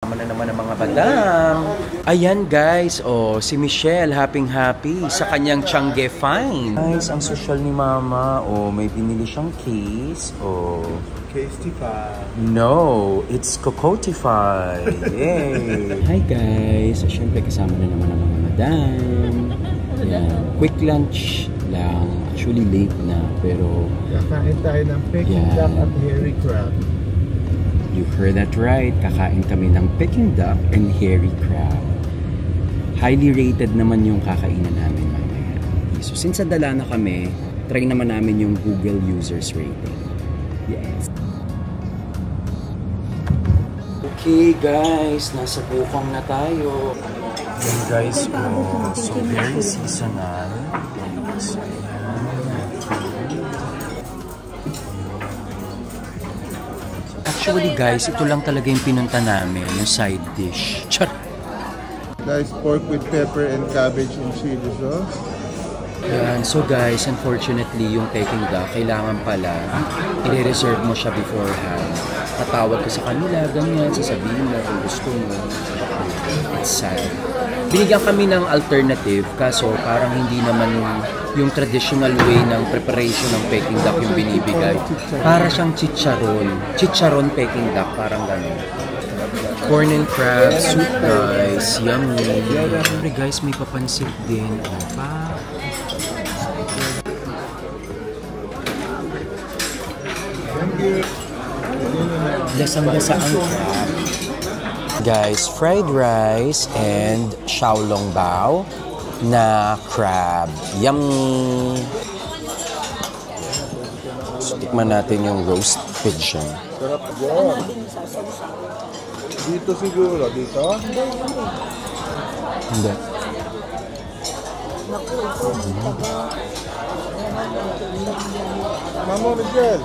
Tama na naman ang mga madam. Ayan guys, si Michelle, happy sa kanyang Changge Fine. Guys, ang social ni Mama, may binili siyang case, Casetify. No, it's Cocotify. Yay! Hi guys, syempre kasama na naman ang mga madam. Ayan, quick lunch lang. Actually late na, pero... Kakain tayo ng Peking duck at hairy crab. You heard that right. Kakain kami ng Peking duck and hairy crab. Highly rated naman yung kakainan namin mamaya. So since nadala na kami, try naman namin yung Google users rating. Yes. Okay guys, nasa Bukong na tayo. Yan guys, so very seasonal. Actually guys, ito lang talaga yung pinunta namin, yung side dish. Char! Guys, pork with pepper and cabbage and chili sauce. Yan. So guys, unfortunately, yung Peking duck, kailangan pala i-reserve mo siya beforehand. Tatawag ka sa kanila, ganyan, sasabihin mo kung gusto mo. It's sad. Binigyan kami ng alternative, kaso parang hindi naman yung traditional way ng preparation ng Peking duck yung binibigay. Para siyang chicharon. Chicharon Peking duck, parang gano'n. Corn and crab soup guys. Yummy. Siyempre guys, may papansit din. Lasang-lasa ang crab. Guys, fried rice and xiaolongbao na crab. Yummy! So, tikman natin yung roast pigeon. Sarap yan. Dito siguro, dito? Hindi. Mama, Michelle.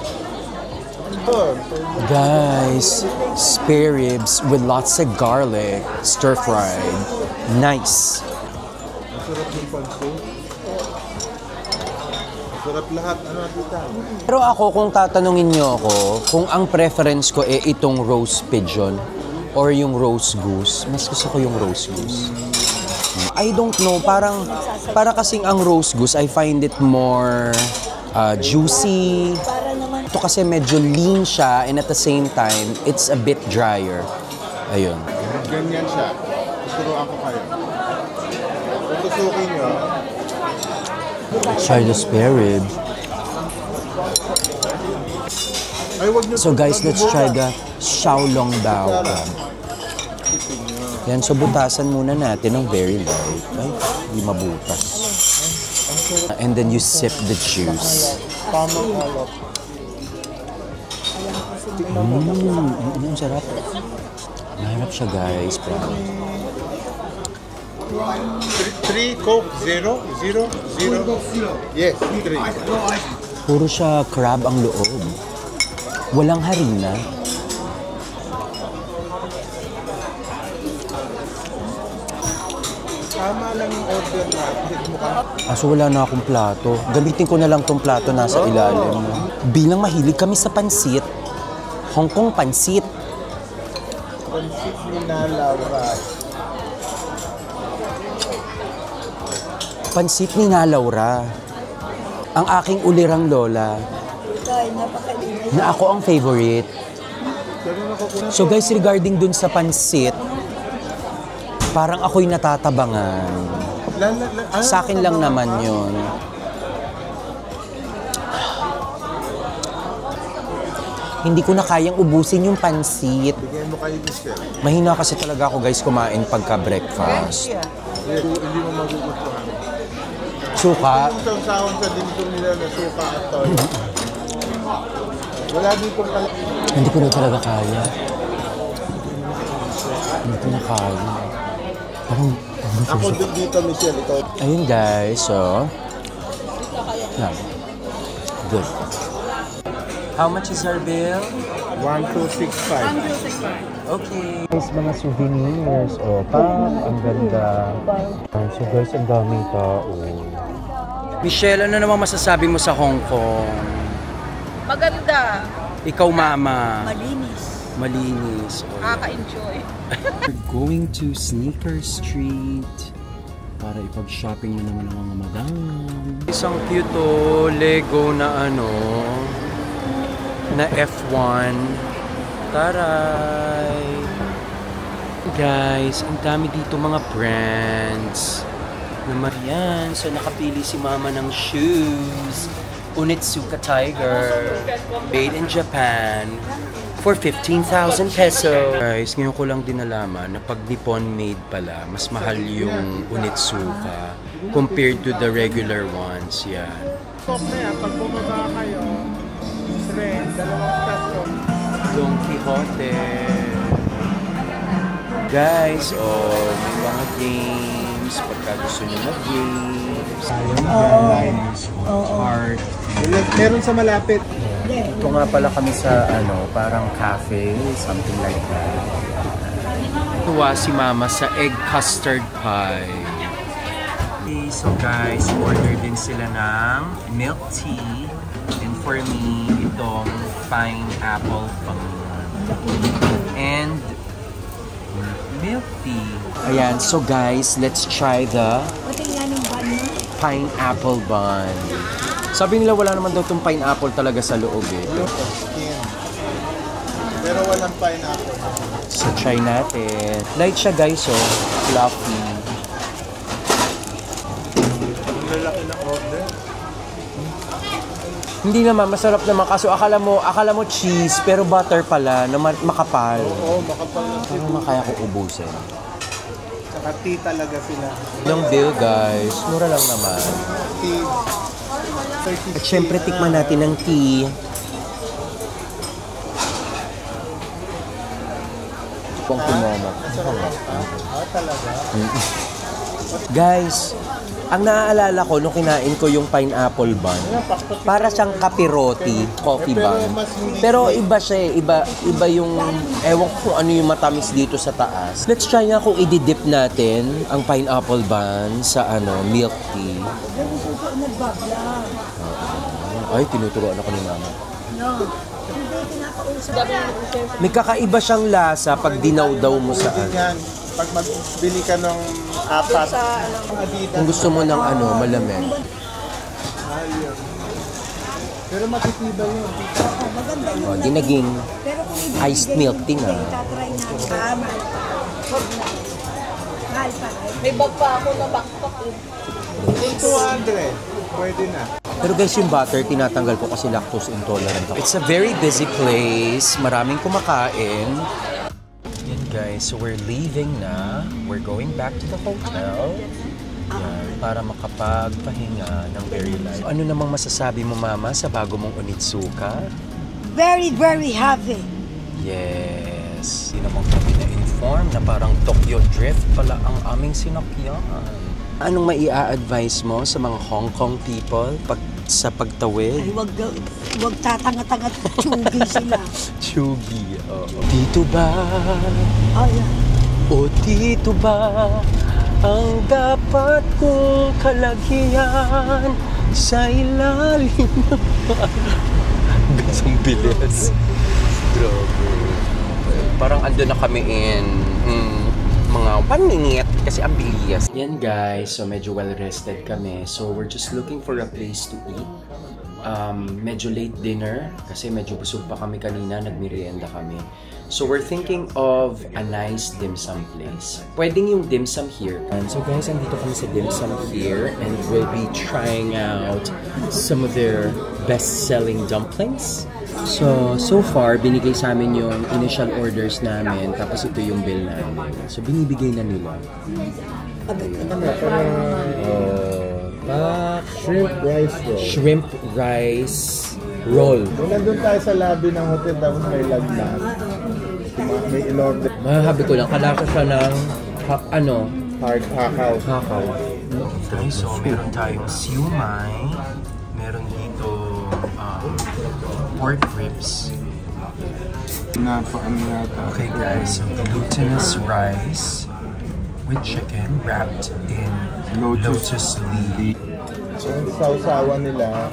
Guys, spare ribs with lots of garlic, stir-fried. Nice. Masarap yung panso. Masarap lahat. Ano tita? Pero ako, kung tatanungin niyo ako, kung ang preference ko itong roast pigeon or yung roast goose, mas gusto ko yung roast goose. I don't know, para kasing ang roast goose, I find it more juicy. Ito kasi medyo lean siya and at the same time, it's a bit drier. Ayun. Ganyan siya. Tuturuan ko kayo. Tutusukin nyo. Try the spare rib. So guys, let's try the xiaolongbao. Yan, so butasan muna natin ng very light. Ay, hindi mabutas. And then you sip the juice. Tamang alap. Ang sarap. Maharap siya guys. 3 Coke, 0, 0, 0. Yes, 3. Puro siya crab ang loob. Walang harina. Tama lang yung order natin. So wala na akong plato. Gamitin ko na lang tong plato nasa ilalim. Bilang mahilig kami sa pansit, Hong Kong pansit. Pansit ni Laura. Pansit ni Laura. Ang aking ulirang lola. Na ako ang favorite. So guys, regarding dun sa pansit, parang ako'y natatabangan. Sa akin lang naman yun. Hindi ko na kayang ubusin yung pansit. Bigyan mo kayo, Michelle. Mahina kasi talaga ako guys kumain pagka breakfast. Hindi mo magugustuhan. Suka. Yung sahon sa dito nila na suka at toyo. Wala dito pala. Hindi ko na talaga kaya. Hindi ko na kaya. Parang... Ako dito, Michelle. Ikaw. Ayun guys, so... Yeah. Good. How much is our bill? 1265. Okay. Guys, mga souvenirs. Ang ganda. So guys, ang daming tao. Michelle, ano naman masasabi mo sa Hong Kong? Maganda. Ikaw, Mama. Malinis. Malinis. Nakaka-enjoy. We're going to Sneaker Street para ipag-shopping na naman ang mga madam. Isang cute to Lego na na F1. Taray! Guys, ang dami dito mga brands. Yan. So nakapili si mama ng shoes. Onitsuka Tiger. Made in Japan. For 15,000 pesos. Guys, ngayon ko lang din nalaman na pag Nippon made pala, mas mahal yung Onitsuka compared to the regular ones. Yan. Pag bumaba kayo, dalawang peso. Don Quixote. Guys, may mga games. Pagka gusto nyo mag-games. Art. Meron sa malapit. Ito nga pala kami sa parang cafe, something like that. Tuwa si mama sa egg custard pie. Okay, so guys, order din sila ng milk tea. And for me, itong pineapple bun. And milk tea. Ayan, so guys, let's try the pineapple bun. Sabi nila wala naman daw itong pineapple talaga sa loob eh. Pero walang pineapple. So try natin. Light siya guys, fluffy. Ang lalaki na order. Hindi naman, masarap naman. Kaso akala mo cheese, pero butter pala, na makapal. Oo, makapal lang sila. Parang makaya ko ubusin. Saka tea talaga sila. Ilang bill guys, mura lang naman. Tea. At syempre tikman natin ng tea. Pang kumomo. Talaga? Guys, ang naaalala ko nung kinain ko yung pineapple bun, para siyang kapiroti, coffee bun. Pero iba siya eh, iba yung, ewan ko kung ano yung matamis dito sa taas. Let's try nga kung i-dip natin ang pineapple bun sa milk tea. Ay, tinuturoan ako ni mama. May kakaiba siyang lasa pag dinaw-daw mo sa Yan, pag magbili ka ng apat, Kung gusto mo ng malamig. pero matitibay yun. Di naging iced milk tea nga. May bag pa ako na backpack. 200. Pwede na. Pero guys, yung butter, tinatanggal ko kasi lactose intolerant ako. It's a very busy place. Maraming kumakain. Yan guys, so we're leaving na. We're going back to the hotel. Yan, para makapagpahinga ng very light. Ano namang masasabi mo mama sa bago mong Onitsuka? Very, very happy. Yes. Hindi naman kami na-inform na parang Tokyo Drift pala ang aming sinakyan. Anong maia-advise mo sa mga Hong Kong people sa pagtawid? Ay, wag tatanga-tanga, tsugi sila. Tsugi, oo. Dito ba? Oh, yeah. O dito ba ang dapat kong kalagyan sa ilalim ng gasong bilis? Grabe. Parang ando na kami in mga paningit kasi ang bilis. Yan guys, so medyo well-rested kami. So we're just looking for a place to eat. Medyo late dinner kasi medyo busog pa kami kanina, nagmerienda kami. So we're thinking of a nice dim sum place. Pwedeng yung dim sum here. And so guys, andito kami sa dim sum here and we'll be trying out some of their best-selling dumplings. So far, binigay sa amin yung initial orders namin, tapos ito yung bill namin. So, binibigay na nila. Shrimp rice roll. Shrimp rice roll. Kung nandun tayo sa lobby ng hotel, tapos may lagnat. May in-order. Mahahabi ko lang, kalasa siya ng Hard hakaw. hakaw. Okay, so meron tayong siumay. Meron dito pork ribs. Napaano yata. Okay guys, so glutinous rice with chicken wrapped in lotus leaf. So, ang sausawan nila,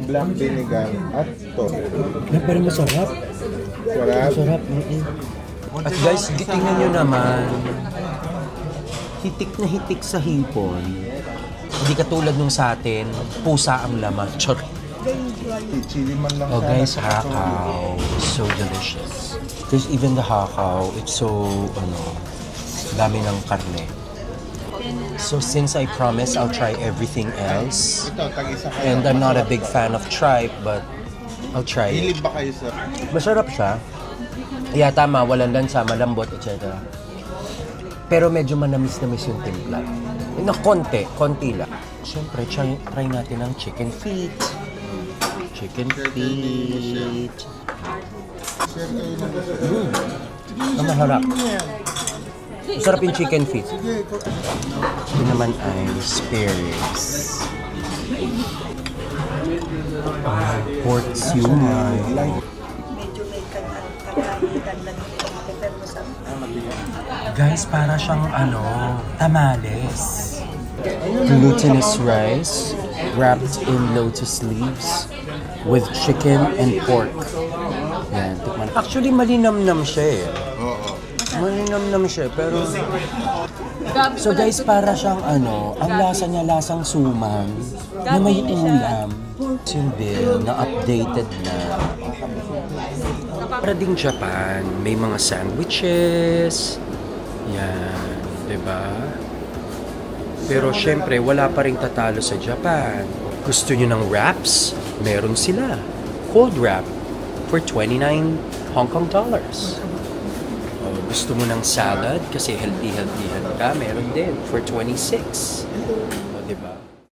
black vinegar at tofu. Pero masarap. Sarap. Sarap. At guys, tingnan nyo naman. Hitik na hitik sa hipon. Hindi katulad nung sa atin, pusa ang laman. Char. Chili man lang. Oh guys, hakaw. So delicious. There's even the hakaw. It's so, dami ng karne. So since I promise I'll try everything else, Ito, tag-isa kayo. and I'm not a big fan of tripe, but I'll try it. Hilig ba kayo sa... Masarap siya. Yeah, tama. Walang lansa, malambot, etc. Pero medyo manamis-namis yung timpla. Na konti lang. Siyempre, try natin ang chicken feet. Chicken feet. Ang maharap. Masarap yung chicken feet. Ito naman ay spare ribs. Pork siumay. Medyo may kagamitan lang pepper mo sa... Guys, para siyang tamales. Glutinous rice wrapped in lotus leaves with chicken and pork. Yan, tikman. Actually, malinamnam siya eh. Malinamnam siya, pero... So guys, para siyang ang lasa niya, lasang suman na may ulam. Yung bill na updated na. Para ding Japan, may mga sandwiches. Yan, diba? Pero syempre, wala pa rin tatalo sa Japan. Gusto nyo ng wraps? Meron sila. Cold wrap for 29 Hong Kong dollars. O, gusto mo ng salad kasi healthy ka? Meron din for 26.